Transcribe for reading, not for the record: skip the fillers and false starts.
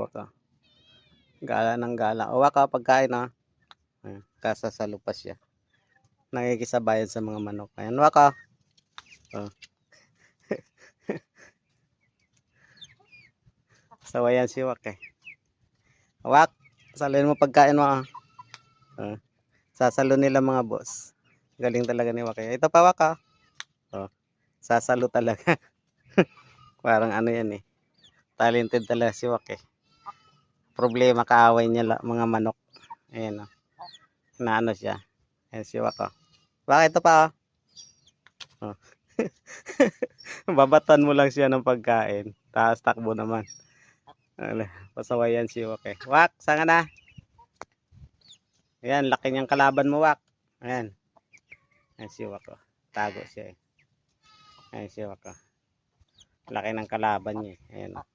Wak, oh. Gala ng gala. O, Wak, oh, pagkain, oh. Ayan, kasasalo pa siya. Nakikisabayan sa mga manok. Ayan, Wak, oh. Oh. Sawayan si Wak, eh. Wak, salin mo pagkain mo, ah. Sasalo nila mga boss. Galing talaga ni Wak, eh. Ito pa, Wak, ah. Oh. Sasalo talaga. Parang ano yan, eh. Talented talaga si Wak, eh. Problema, kaaway niya mga manok. Ayan, oh. Naano siya. Ayan si Wak, oh. Wak, ito pa, oh. Oh. Babatan mo lang siya ng pagkain. Tapos takbo naman. Pasawayan si Wak, eh. Wak, saan ka na? Ayan, laki niyang kalaban mo, Wak. Ayan. Ayan si Wak, oh. Tago siya, eh. Ayan si Wak, oh. Laki ng kalaban niya, eh. Ayan, oh.